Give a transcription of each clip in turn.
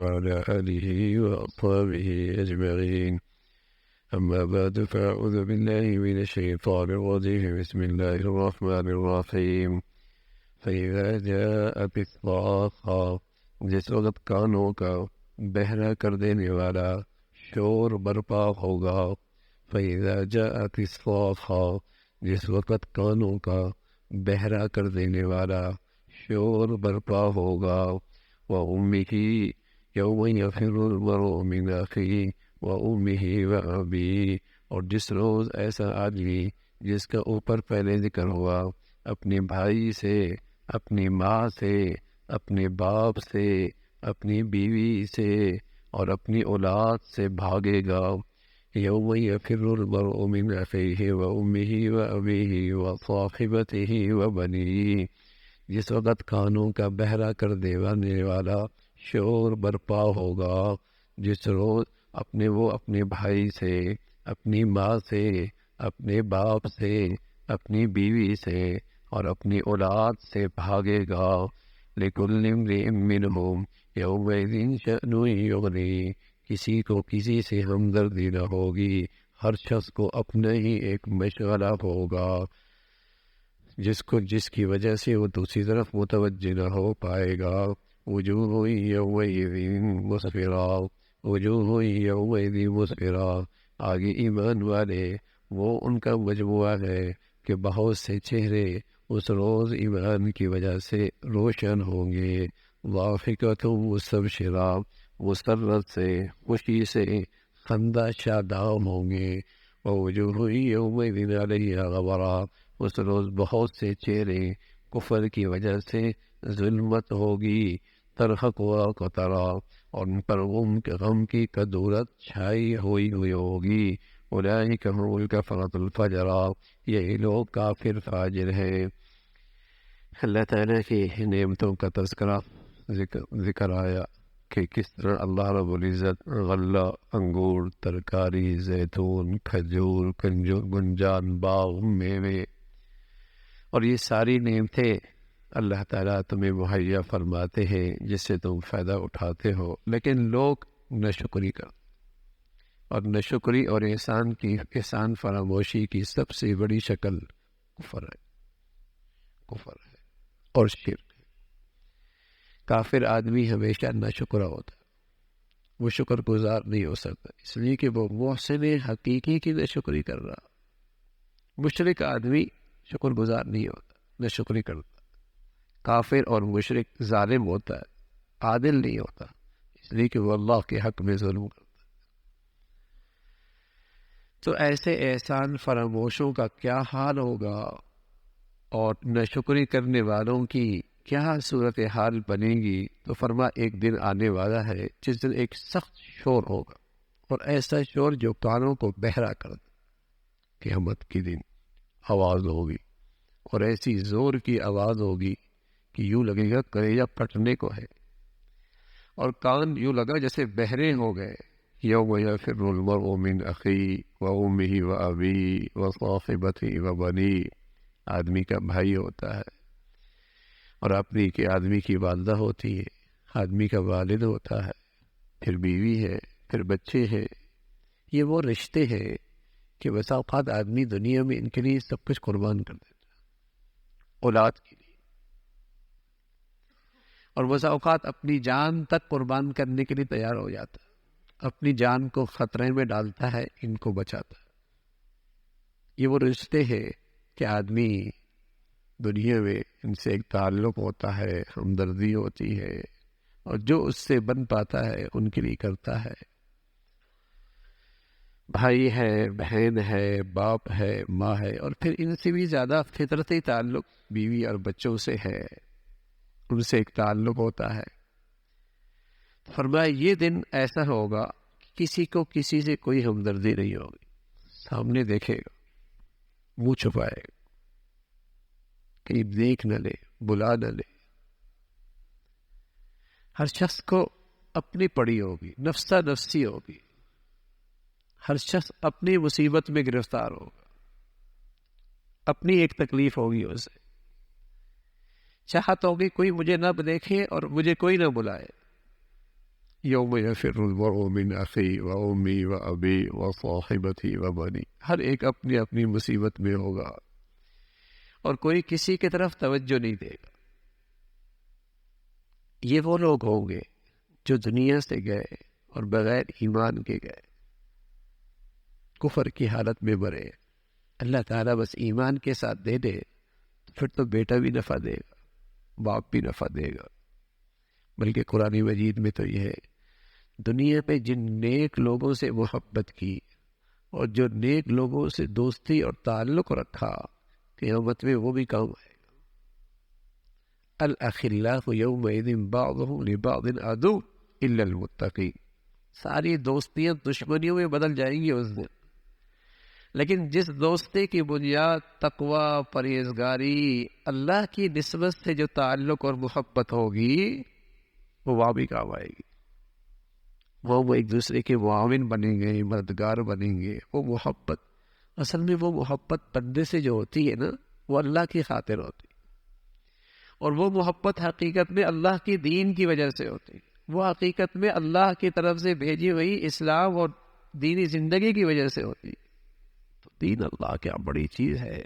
وعلى آله وأصحابه أجمعين. أما بعد فأعوذ بالله من الشيطان الرجيم. بسم الله الرحمن الرحيم. فإذا جاءت الصاخة، جس وقت کانوں کا بہرا کر دینے والا شور برپا ہوگا. فإذا جاءت الصاخة، جس وقت کانوں کا بہرا کر دینے والا شور برپا ہوگا. وأمه يوم يفر المرء من أخيه وأمه وأبيه، اور جس روز ایسا آدمی جس کا اوپر پہلے ذکر ہوا اپنے بھائی سے، اپنی ماں سے، اپنے باپ سے، اپنی بیوی سے اور اپنی اولاد سے بھاگے گا. یوم یفر المرء من أخيه وأمه وأبيه وصاحبته وبنيه، جس وقت کانوں کا بہرا کر دینے والا شور برپا ہوگا. جس روز وہ اپنے بھائی سے، اپنی ماں سے، اپنے باپ سے، اپنی بیوی سے اور اپنی اولاد سے بھاگے گا. لِكُلِّ امْرِئٍ مِّنْهُمْ يَوْمَئِذٍ شَأْنٌ يُغْنِيهِ، کسی کو کسی سے ہمدردی نہ ہوگی، ہر شخص کو اپنا ہی ایک مشغلہ ہوگا جس کی وجہ سے وہ دوسری طرف متوجہ نہ ہو پائے گا. وجوہ یومئذ مسفرہ، وجوہ یومئذ مسفرہ، آگے ایمان والے وہ ان کا مجموعہ ہے کہ بہت سے چہرے اس روز ایمان کی وجہ سے روشن ہوں گے. ضاحکۃ مستبشرہ، مسرت سے، خوشی سے، خندہ شاداب ہوں گے. ووجوہ یومئذ علیہا غبرہ، اس روز بہت سے چہرے کفر کی وجہ سے ظلمت ہوگی. ترہقها قترہ، اور ان پر غم کی کدورت چھائی ہوئی ہوگی. اولئک هم الکفرۃ الفجرہ، یہی لوگ کافر فاجر ہیں. اللہ تعالیٰ کی نعمتوں کا تذکرہ ذکر آیا کہ کس طرح اللہ رب العزت غلہ، انگور، ترکاری، زیتون، کھجور، گنجان، باغ، میوے اور یہ ساری نعمتیں اللہ تعالیٰ تمہیں مہیا فرماتے ہیں جس سے تم فائدہ اٹھاتے ہو، لیکن لوگ ناشکری کرتے. اور ناشکری اور احسان فراموشی کی سب سے بڑی شکل کفر ہے اور شرک ہے. کافر آدمی ہمیشہ ناشکرا ہوتا ہے، وہ شکر گزار نہیں ہو سکتا، اس لیے کہ وہ محسن حقیقی کی ناشکری کر رہا. مشرک آدمی شکر گزار نہیں ہوتا، ناشکری کرتا. کافر اور مشرک ظالم ہوتا ہے، عادل نہیں ہوتا، اس لیے کہ وہ اللہ کے حق میں ظلم کرتا. تو ایسے احسان فراموشوں کا کیا حال ہوگا اور ناشکری کرنے والوں کی کیا صورتحال بنے گی. تو فرما ایک دن آنے والا ہے جس دن ایک سخت شور ہوگا، اور ایسا شور جو کانوں کو بہرا کر دے. قیامت کے دن آواز ہوگی، اور ایسی زور کی آواز ہوگی کہ یوں لگے گا کلیجہ پھٹنے کو ہے، اور کان یوں لگا جیسے بہرے ہو گئے. یوم یفر المرء من اخیہ وامہ وابیہ وصاحبتہ وبنیہ، آدمی کا بھائی ہوتا ہے اور آدمی کی والدہ ہوتی ہے، آدمی کا والد ہوتا ہے، پھر بیوی ہے، پھر بچے ہیں. یہ وہ رشتے ہیں کہ بسا اوقات آدمی دنیا میں ان کے لیے سب کچھ قربان کر دیتا ہے، اولاد کے لیے، اور بسا اوقات اپنی جان تک قربان کرنے کے لیے تیار ہو جاتا ہے، اپنی جان کو خطرے میں ڈالتا ہے، ان کو بچاتا ہے. یہ وہ رشتے ہیں کہ آدمی دنیا میں ان سے ایک تعلق ہوتا ہے، ہمدردی ہوتی ہے، اور جو اس سے بن پاتا ہے ان کے لیے کرتا ہے. بھائی ہے، بہن ہے، باپ ہے، ماں ہے، اور پھر ان سے بھی زیادہ فطرتی تعلق بیوی اور بچوں سے ہے، ان سے ایک تعلق ہوتا ہے. فرمایا یہ دن ایسا ہوگا کہ کسی کو کسی سے کوئی ہمدردی نہیں ہوگی. سامنے دیکھے گا، منہ چھپائے گا، کہیں دیکھ نہ لے، بلا نہ لے. ہر شخص کو اپنی پڑی ہوگی، نفسہ نفسی ہوگی، ہر شخص اپنی مصیبت میں گرفتار ہوگا، اپنی ایک تکلیف ہوگی اسے. چاہت ہوگی کوئی مجھے نہ دیکھے اور مجھے کوئی نہ بلائے، یوم یفر المرء من اخی و امی و ابی و صاحبتی و بنی، ہر ایک اپنی اپنی مصیبت میں ہوگا اور کوئی کسی کی طرف توجہ نہیں دے گا۔ یہ وہ لوگ ہوں گے جو دنیا سے گئے اور بغیر ایمان کے گئے، کفر کی حالت میں مرے۔ اللہ تعالیٰ بس ایمان کے ساتھ دے دے، پھر تو بیٹا بھی نفع دے گا، باپ بھی نفع دے گا۔ بلکہ قرآن مجید میں تو یہ ہے، دنیا میں جن نیک لوگوں سے محبت کی اور جو نیک لوگوں سے دوستی اور تعلق رکھا، قیامت میں وہ بھی کام آئے گا۔ الاخلاء یومئذ بعضهم لبعض عدو الا المتقین، ساری دوستیاں دشمنیوں میں بدل جائیں گی اس دن، لیکن جس دوستی کی بنیاد تقوی، پرہیزگاری، اللہ کی نسبت سے جو تعلق اور محبت ہوگی، وہ وہاں بھی کام آئے گی۔ وہ ایک دوسرے کے معاون بنیں گے، مددگار بنیں گے۔ وہ محبت، اصل میں وہ محبت بندے سے جو ہوتی ہے نا، وہ اللہ کی خاطر ہوتی ہے، اور وہ محبت حقیقت میں اللہ کی دین کی وجہ سے ہوتی ہے، وہ حقیقت میں اللہ کی طرف سے بھیجی ہوئی اسلام اور دینی زندگی کی وجہ سے ہوتی ہے۔ تو دین اللہ کیا بڑی چیز ہے،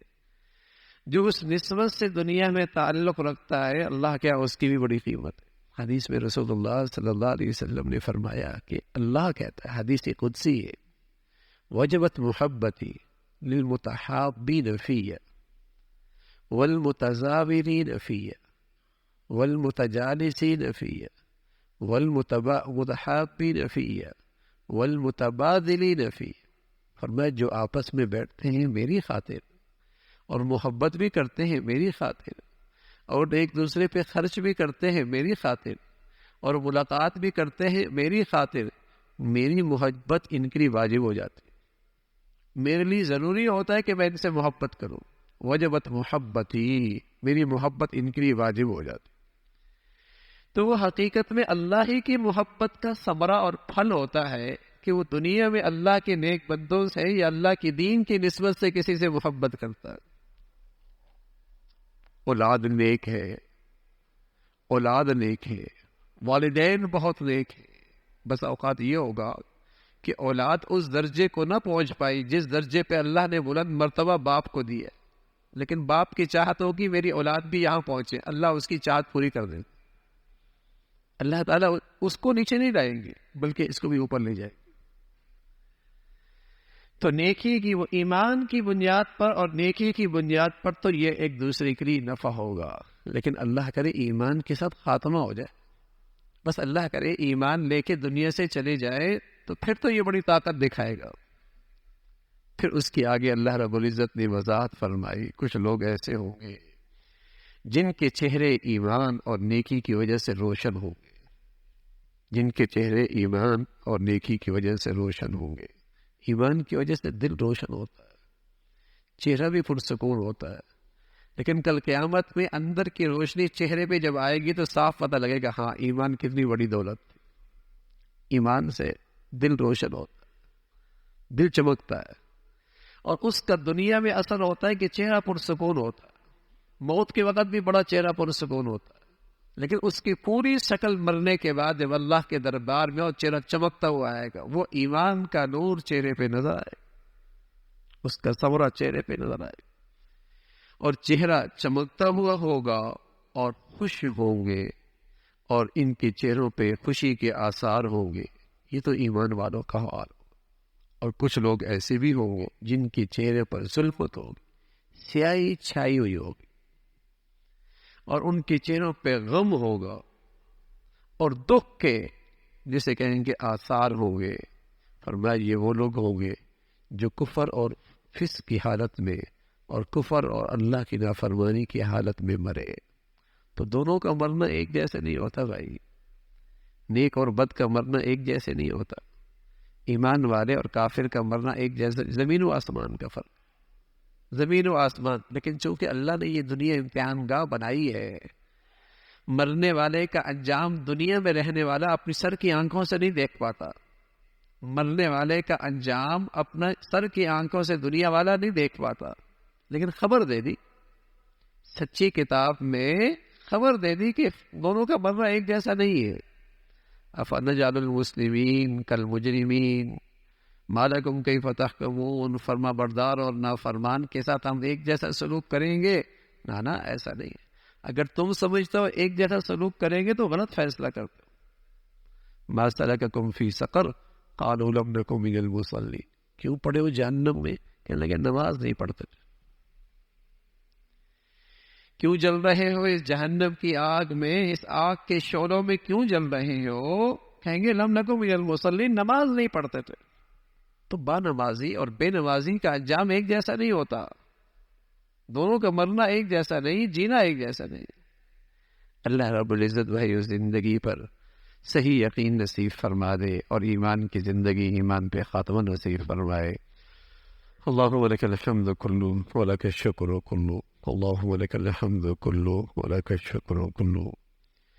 جو اس نسبت سے دنیا میں تعلق رکھتا ہے، اللہ کیا اس کی بھی بڑی قیمت ہے۔ حدیث میں رسول اللہ صلی اللہ علیہ وسلم نے فرمایا کہ اللہ کہتا ہے، حدیث قدسی ہے، وجبت محبتی للمتحابین فی والمتزاورین فی والمتجالسین فی والمتحابین فی والمتبادلین فی۔ فرمایا جو آپس میں بیٹھتے ہیں میری خاطر اور محبت بھی کرتے ہیں میری خاطر اور ایک دوسرے پہ خرچ بھی کرتے ہیں میری خاطر اور ملاقات بھی کرتے ہیں میری خاطر، میری محبت ان کے لیے واجب ہو جاتی ہے۔ میرے لیے ضروری ہوتا ہے کہ میں ان سے محبت کروں، وجبت محبتی، میری محبت ان کے لیے واجب ہو جاتی۔ تو وہ حقیقت میں اللہ ہی کی محبت کا ثمرہ اور پھل ہوتا ہے کہ وہ دنیا میں اللہ کے نیک بندوں سے یا اللہ کی دین کی نسبت سے کسی سے محبت کرتا ہے۔ اولاد نیک ہے، اولاد نیک ہے، والدین بہت نیک ہے، بس اوقات یہ ہوگا کہ اولاد اس درجے کو نہ پہنچ پائی جس درجے پہ اللہ نے بلند مرتبہ باپ کو دی ہے، لیکن باپ کی چاہت ہوگی میری اولاد بھی یہاں پہنچے، اللہ اس کی چاہت پوری کر دے۔ اللہ تعالیٰ اس کو نیچے نہیں لائیں گے بلکہ اس کو بھی اوپر لے جائیں گے۔ تو نیکی کی وہ ایمان کی بنیاد پر اور نیکی کی بنیاد پر تو یہ ایک دوسرے کے لیے نفع ہوگا، لیکن اللہ کرے ایمان کے ساتھ خاتمہ ہو جائے، بس اللہ کرے ایمان لے کے دنیا سے چلے جائے، تو پھر تو یہ بڑی طاقت دکھائے گا۔ پھر اس کی آگے اللہ رب العزت نے وضاحت فرمائی، کچھ لوگ ایسے ہوں گے جن کے چہرے ایمان اور نیکی کی وجہ سے روشن ہوں گے، جن کے چہرے ایمان اور نیکی کی وجہ سے روشن ہوں گے۔ ایمان کی وجہ سے دل روشن ہوتا ہے، چہرہ بھی پرسکون ہوتا ہے، لیکن کل قیامت میں اندر کی روشنی چہرے پہ جب آئے گی تو صاف پتہ لگے گا ہاں ایمان کتنی بڑی دولت تھی۔ ایمان سے دل روشن ہوتا ہے، دل چمکتا ہے، اور اس کا دنیا میں اثر ہوتا ہے کہ چہرہ پرسکون ہوتا ہے۔ موت کے وقت بھی بڑا چہرہ پرسکون ہوتا ہے، لیکن اس کی پوری شکل مرنے کے بعد جب اللہ کے دربار میں اور چہرہ چمکتا ہوا آئے گا، وہ ایمان کا نور چہرے پہ نظر آئے گا، اس کا ثمرہ چہرے پہ نظر آئے گا، اور چہرہ چمکتا ہوا ہوگا اور خوش ہوں گے، اور ان کے چہروں پہ خوشی کے آثار ہوں گے۔ یہ تو ایمان والوں کا حال ہوگا۔ اور کچھ لوگ ایسے بھی ہوں گے جن کے چہرے پر ظلمت ہوگی، سیاہی چھائی ہوئی ہوگی، اور ان کے چہروں پہ غم ہوگا اور دکھ کے جسے کہیں گے آثار ہوں گے۔ فرمایا یہ وہ لوگ ہوں گے جو کفر اور فسق کی حالت میں اور کفر اور اللہ کی نافرمانی کی حالت میں مرے۔ تو دونوں کا مرنا ایک جیسے نہیں ہوتا بھائی، نیک اور بد کا مرنا ایک جیسے نہیں ہوتا، ایمان والے اور کافر کا مرنا ایک جیسا، زمین و آسمان کا فرق، زمین و آسمان۔ لیکن چونکہ اللہ نے یہ دنیا امتحان گاہ بنائی ہے، مرنے والے کا انجام دنیا میں رہنے والا اپنی سر کی آنکھوں سے نہیں دیکھ پاتا، مرنے والے کا انجام اپنا سر کی آنکھوں سے دنیا والا نہیں دیکھ پاتا، لیکن خبر دے دی سچی کتاب میں، خبر دے دی کہ دونوں کا مرنا ایک جیسا نہیں ہے۔ افنجعل المسلمین کالمجرمین ما لکم کیف تحکمون، فرما بردار اور نافرمان کے ساتھ ہم ایک جیسا سلوک کریں گے؟ نہ ایسا نہیں ہے. اگر تم سمجھتے ہو ایک جیسا سلوک کریں گے تو غلط فیصلہ کرتے ہو. ما سلککم فی سقر قالوا لم نک من المصلین، کیوں پڑے ہو جہنم میں؟ کہنے لگے نماز نہیں پڑھتے. کیوں جل رہے ہو اس جہنم کی آگ میں، اس آگ کے شعلوں میں کیوں جل رہے ہو؟ کہیں گے لم نک من المصلین، نماز نہیں پڑھتے تھے. تو با نمازی اور بے نمازی کا انجام ایک جیسا نہیں ہوتا، دونوں کا مرنا ایک جیسا نہیں، جینا ایک جیسا نہیں. اللہ رب العزت بھائی اس زندگی پر صحیح یقین نصیب فرما دے اور ایمان کی زندگی، ایمان پہ خاتمہ نصیب فرمائے. اللهم لك الحمد كله ولك الشكر كله، اللهم لك الحمد كله ولك الشكر كله.